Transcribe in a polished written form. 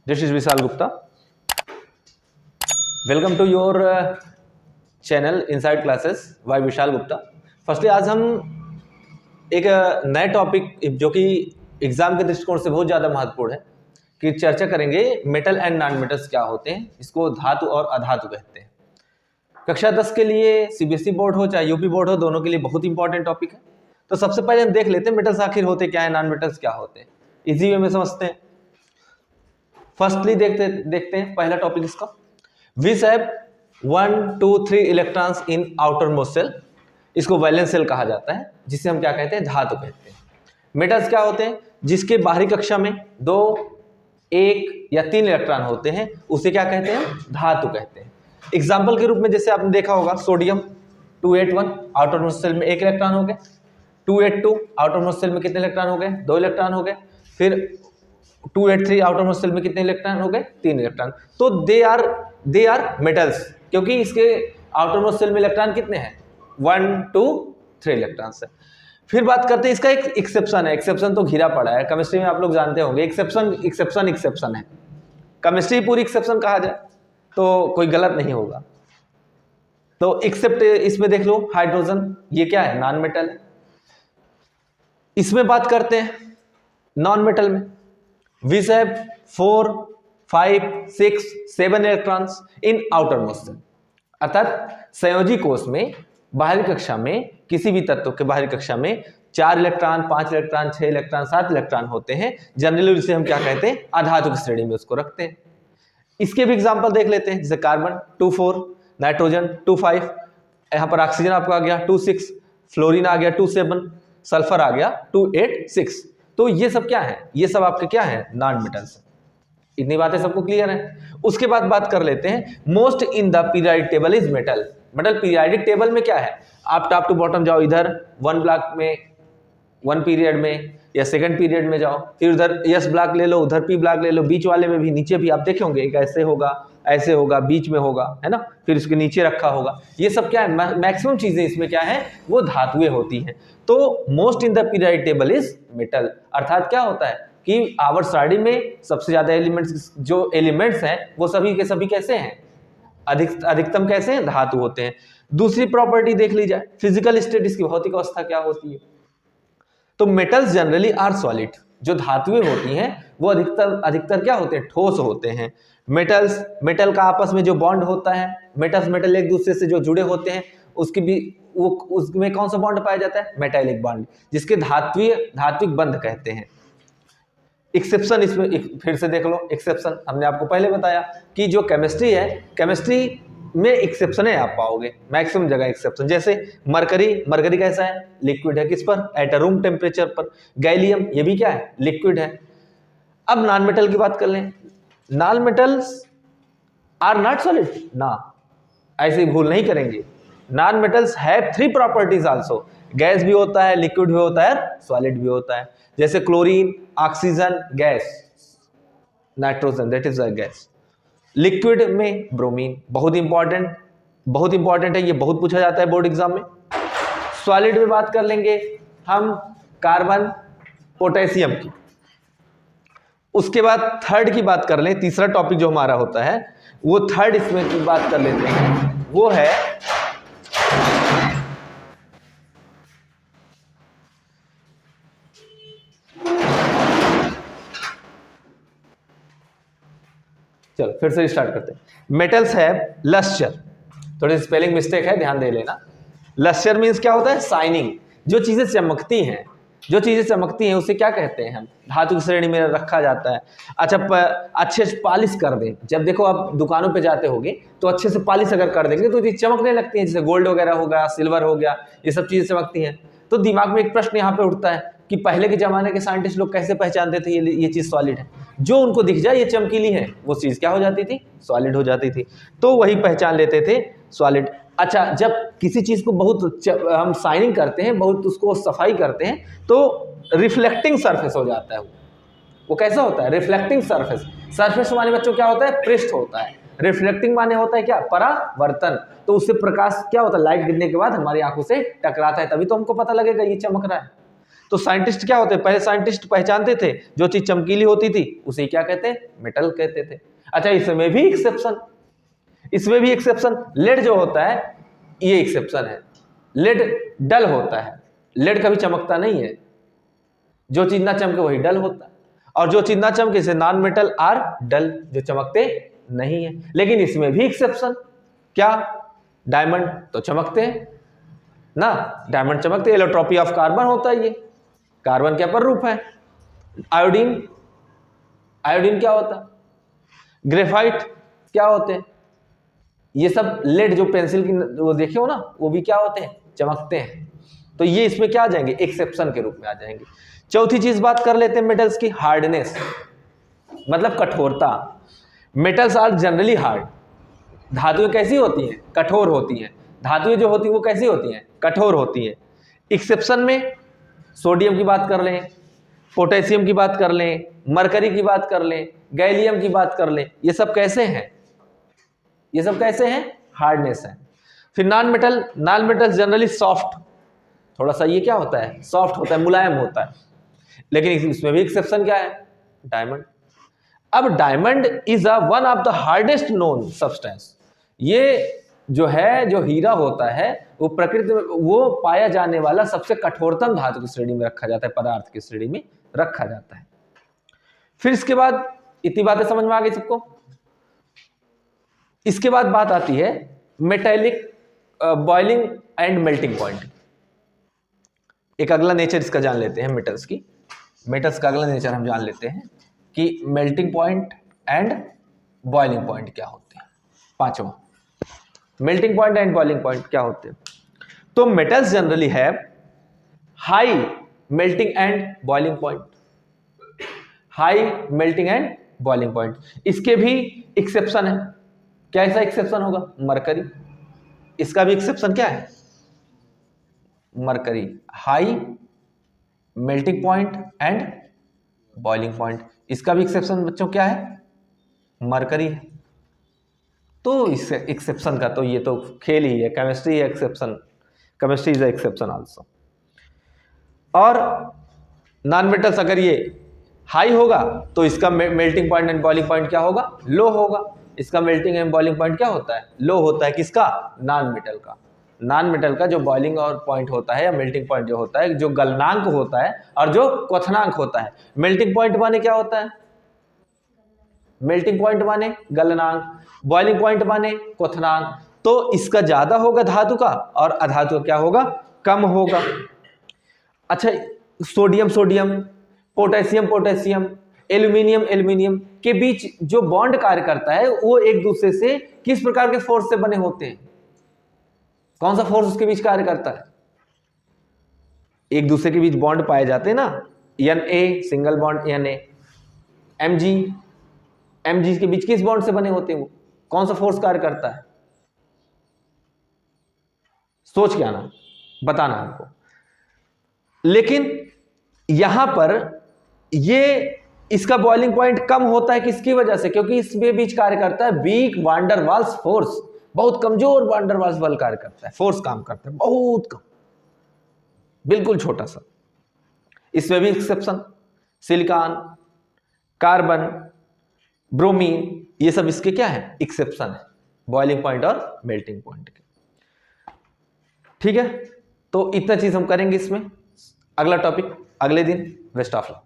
This is Vishal Gupta. Welcome to your channel Inside Classes by Vishal Gupta. Firstly आज हम एक नए टॉपिक जो कि एग्जाम के दृष्टिकोण से बहुत ज़्यादा महत्वपूर्ण है कि चर्चा करेंगे मेटल एंड नॉन मेटल्स क्या होते हैं. इसको धातु और अधातु कहते हैं. कक्षा 10 के लिए सीबीएसई बोर्ड हो चाहे यूपी बोर्ड हो, दोनों के लिए बहुत इंपॉर्टेंट टॉपिक है. तो सबसे पहले हम देख लेते हैं मेटल्स आखिर होते क्या है, नॉन मेटल्स क्या होते हैं. इजी वे में समझते हैं. फर्स्टली देखते हैं पहला टॉपिक इसका. Which have 1, 2, 3 electrons in outermost shell. इसको वैलेंस सेल कहा जाता है, जिसे हम क्या कहते हैं, धातु कहते हैं. मेटल्स क्या होते हैं, जिसके बाहरी कक्षा में 2, 1 या 3 इलेक्ट्रॉन होते हैं, उसे क्या कहते हैं, धातु कहते हैं. एग्जाम्पल के रूप में जैसे आपने देखा होगा सोडियम 281 आउटर मोस्ट सेल में 1 इलेक्ट्रॉन हो गए. 282 आउटर मोस्ट सेल में कितने इलेक्ट्रॉन हो गए, 2 इलेक्ट्रॉन हो गए. फिर 283 आउटर मोस्ट सेल में कितने इलेक्ट्रॉन हो गए, 3 इलेक्ट्रॉन. तो दे आर मेटल्स, क्योंकि इसके आउटर मोस्ट सेल में इलेक्ट्रॉन कितने हैं, 1, 2, 3 इलेक्ट्रॉन्स है. फिर बात करते हैं इसका एक एक्सेप्शन है. एक्सेप्शन तो घिरा पड़ा है केमिस्ट्री में, आप लोग जानते होंगे. एक्सेप्शन है. केमिस्ट्री पूरी एक्सेप्शन कहा जाए तो कोई गलत नहीं होगा. तो एक्सेप्ट इसमें देख लो हाइड्रोजन, ये क्या है, नॉन मेटल है. इसमें बात करते हैं नॉन मेटल में. Which have 4, 5, 6, 7 electrons in outermost shell. अर्थात संयोजी कोष में बाहरी कक्षा में किसी भी तत्व के बाहरी कक्षा में 4 इलेक्ट्रॉन, 5 इलेक्ट्रॉन, 6 इलेक्ट्रॉन, 7 इलेक्ट्रॉन होते हैं. जनरली उसे हम क्या कहते हैं, अधातु की श्रेणी में उसको रखते हैं. इसके भी एग्जांपल देख लेते हैं. जैसे कार्बन 2, 4, नाइट्रोजन 2, 5, यहाँ पर ऑक्सीजन आपका आ गया 2, 6, फ्लोरीन आ गया 2, 7, सल्फर आ गया 2, 8, 6. तो ये सब क्या है, ये सब आपके क्या है, नॉन मेटल्स. इतनी बातें सबको क्लियर है. उसके बाद बात कर लेते हैं most in the periodic table is metal. Metal periodic table में क्या है, आप टॉप टू बॉटम जाओ, इधर 1 ब्लॉक में 1 पीरियड में या सेकंड पीरियड में जाओ, फिर उधर एस ब्लॉक ले लो, उधर पी ब्लॉक ले लो, बीच वाले में भी, नीचे भी आप देखे होंगे एक ऐसे होगा, बीच में होगा, है ना, फिर उसके नीचे रखा होगा. ये सब क्या है, मैक्सिमम चीजें इसमें क्या है, वो धातुएं होती हैं. तो most in the periodic table is metal. अर्थात क्या होता है कि आवर्त सारणी में सबसे ज्यादा एलिमेंट्स हैं वो सभी के सभी कैसे हैं, अधिकतम कैसे हैं, धातु होते हैं. दूसरी प्रॉपर्टी देख ली जाए, फिजिकल स्टेट, इसकी भौतिक अवस्था क्या होती है. तो मेटल्स जनरली आर सॉलिड. जो धातुएं होती हैं वो अधिकतर क्या होते हैं, ठोस होते हैं. मेटल का आपस में जो बॉन्ड होता है, मेटल एक दूसरे से जो जुड़े होते हैं, उसकी भी उसमें कौन सा बॉन्ड पाया जाता है, मेटालिक बॉन्ड, जिसके धात्विक बंध कहते हैं. एक्सेप्शन इसमें फिर से देख लो. एक्सेप्शन हमने आपको पहले बताया कि जो केमिस्ट्री है, केमिस्ट्री में एक्सेप्शन है आप पाओगे मैक्सिमम जगह एक्सेप्शन. जैसे मरकरी कैसा है, लिक्विड है. किस पर, एट रूम टेम्परेचर पर. गैलियम, ये भी क्या है, लिक्विड है. अब नॉन मेटल की बात कर लें. Non metals are not solid ना, ऐसे भूल नहीं करेंगे. Non metals have 3 properties also. Gas भी होता है, लिक्विड भी होता है, सॉलिड भी होता है. जैसे chlorine, oxygen gas, nitrogen that is a gas. Liquid में ब्रोमीन, बहुत इंपॉर्टेंट है, ये बहुत पूछा जाता है बोर्ड एग्जाम में. सॉलिड में बात कर लेंगे हम कार्बन, पोटेशियम की. उसके बाद थर्ड की बात कर लें. तीसरा टॉपिक जो हमारा होता है वो थर्ड इसमें की बात कर लेते हैं, वो है चलो फिर से स्टार्ट करते हैं. मेटल्स है लस्टर. थोड़ी स्पेलिंग मिस्टेक है, ध्यान दे लेना. लस्टर मीन्स क्या होता है, शाइनिंग. जो चीजें चमकती हैं उसे क्या कहते हैं हम, धातु की श्रेणी में रखा जाता है. अच्छा, अच्छे से पॉलिश कर दें. जब देखो आप दुकानों पे जाते होगे तो अच्छे से पॉलिश अगर कर देंगे तो ये चमकने लगती हैं. जैसे गोल्ड वगैरह हो गया, सिल्वर हो गया, ये सब चीजें चमकती हैं. तो दिमाग में एक प्रश्न यहाँ पे उठता है कि पहले के जमाने के साइंटिस्ट लोग कैसे पहचानते थे ये चीज सॉलिड है. जो उनको दिख जाए ये चमकीली है, वो चीज क्या हो जाती थी, सॉलिड हो जाती थी. तो वही पहचान लेते थे, सॉलिड. अच्छा, जब किसी चीज को बहुत हम शाइनिंग करते हैं, बहुत उसको सफाई करते हैं, तो रिफ्लेक्टिंग सरफेस हो जाता है. वो कैसा होता है, रिफ्लेक्टिंग सरफेस. सरफेस माने बच्चों क्या होता है, पृष्ठ होता है. रिफ्लेक्टिंग माने होता है क्या, परावर्तन. तो उससे प्रकाश क्या होता है, लाइट गिरने के बाद हमारी आंखों से टकराता है, तभी तो हमको पता लगेगा ये चमक रहा है. तो साइंटिस्ट क्या होते, पहले साइंटिस्ट पहचानते थे जो चीज चमकीली होती थी उसे क्या कहते, मेटल कहते थे। अच्छा, इसमें भी एक्सेप्शन, लेड जो होता है ये एक्सेप्शन है, लेड डल होता है, लेड कभी चमकता नहीं है, जो चीज ना चमके वही डल होता है, और जो चीज ना चमके से नॉन मेटल आर डल, जो चमकते नहीं है। लेकिन इसमें भी एक्सेप्शन, क्या, डायमंड तो चमकते हैं ना, डायमंड चमकते, एलोट्रॉपी ऑफ कार्बन होता है, ये कार्बन क्या पर रूप है। आयोडीन क्या होता है, ग्रेफाइट क्या होते हैं, ये सब लेड जो पेंसिल की वो देखे हो ना, वो भी क्या होते हैं, चमकते हैं। तो ये इसमें क्या आ जाएंगे, एक्सेप्शन के रूप में आ जाएंगे। चौथी चीज बात कर लेते हैं मेटल्स की, हार्डनेस, मतलब कठोरता। मेटल्स आर जनरली हार्ड, धातुएं कैसी होती हैं, कठोर होती हैं। धातुएं जो होती हैं वो कैसी होती हैं, कठोर होती हैं। एक्सेप्शन में सोडियम की बात कर लें, पोटेशियम की बात कर लें, मरकरी की बात कर लें, गैलियम की बात कर लें, ये सब कैसे हैं, ये सब कैसे हैं, हार्डनेस है। फिर नॉन मेटल जनरली सॉफ्ट, थोड़ा सा ये क्या होता है, सॉफ्ट होता है, मुलायम होता है। लेकिन इसमें भी एक्सेप्शन क्या है, डायमंड। अब diamond is one of the hardest known substance, ये जो है, जो हीरा होता है वो प्रकृति में वो पाया जाने वाला सबसे कठोरतम धातु की श्रेणी में रखा जाता है, पदार्थ की श्रेणी में रखा जाता है। फिर इसके बाद इतनी बातें समझ में आ गई सबको। इसके बाद बात आती है metallic boiling and melting point. एक अगला नेचर इसका जान लेते हैं मेटल्स की, मेटल्स का अगला नेचर हम जान लेते हैं कि melting point and boiling point क्या होते हैं। पांचवा, melting point and boiling point क्या होते हैं। तो metals generally have high melting and boiling point, high melting and boiling point. इसके भी एक्सेप्शन है, क्या ऐसा एक्सेप्शन होगा, मरकरी। इसका भी एक्सेप्शन क्या है, mercury, high melting point and boiling point. इसका भी एक्सेप्शन बच्चों क्या है, मरकरी है। तो इस एक्सेप्शन का तो ये तो खेल ही है, केमिस्ट्री है exception, chemistry is exception also. और नॉन मेटल्स अगर ये हाई होगा तो इसका melting point and boiling point क्या होगा, लो होगा। इसका मेल्टिंग एंड बॉइलिंग पॉइंट क्या होता है, लो होता है। किसका, नॉन मेटल का। नॉन मेटल का जो बॉइलिंग और पॉइंट होता है या मेल्टिंग पॉइंट जो होता है, जो गलनांक होता है और जो क्वथनांक होता है। मेल्टिंग पॉइंट माने क्या होता है, मेल्टिंग पॉइंट माने गलनांक, बॉइलिंग पॉइंट माने क्वथनांक। तो इसका ज्यादा होगा धातु का और अधातु का क्या होगा, कम होगा। अच्छा, सोडियम, पोटेशियम, एल्यूमिनियम के बीच जो बॉन्ड कार्य करता है वो एक दूसरे से किस प्रकार के फोर्स से बने होते हैं, कौन सा फोर्स उसके बीच कार्य करता है। एक दूसरे के बीच बॉन्ड पाए जाते हैं ना, Na single bond Na, Mg के बीच किस बॉन्ड से बने होते हैं, वो कौन सा फोर्स कार्य करता है, सोच के आना, बताना हमको। लेकिन यहां पर ये इसका बॉइलिंग पॉइंट कम होता है, किसकी वजह से, क्योंकि इसमें बीच कार्य करता है वीक वांडर वाल्स फोर्स, बहुत कमजोर वांडर वाल्स बल कार्य करता है, फोर्स काम करता है बहुत कम, बिल्कुल छोटा सा। इसमें भी एक्सेप्शन, सिलिकॉन, कार्बन, ब्रोमीन, ये सब इसके क्या है, एक्सेप्शन है, बॉइलिंग पॉइंट और मेल्टिंग पॉइंट के। ठीक है, तो इतना चीज हम करेंगे इसमें। अगला टॉपिक अगले दिन। Best of luck.